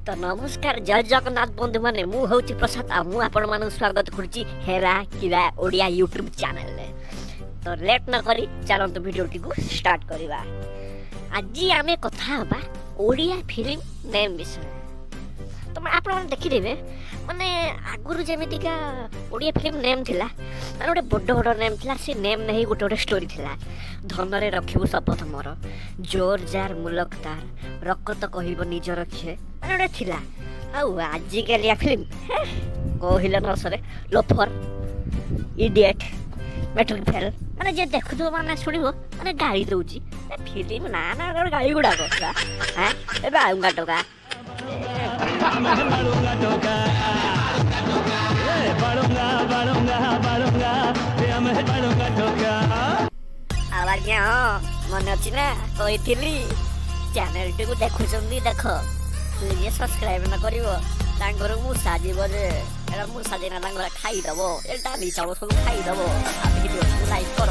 तो नमस्कार जय जगन्नाथ बंधु माने मु होची प्रसाद आ मु आपण मानु स्वागत करूची हेरा किरा ओडिया यूट्यूब चैनल ले। तो लेट न करी चलंतु वीडियो को स्टार्ट करिबा। आज आमे कथा हबा ओडिया फिल्म नेम विषय। तो मैं आपण देखि देबे माने आगुरु जेमितिका ओडिया फिल्म नेम थिला माने गोटे बड़ बड़ नेम थिला से नेम नहीं गोटे गोटे स्टोरी थिला। धनरे रखिबु शपथ मोर जोर जार मुलक तार रकत कहिबो निजर खे माने गोटे थिला। आउ आजिकालिया फिल्म कहिला न सरे लोफर इडियट मेट्रिक फेल माने जे देखुथो माने सुनिबो माने गाड़ी दउची फिल्म ना ना गाड़ी गुडा को हां एबे आउंगा टोका आवाज मन अच्छी ना कही चैनल टी को देखुंदी देख तुझे सब्सक्राइब न कर मूसा जीव मूसा देना खाईदेव एटा चाउल सब खाईदेव भिडियो लाइक कर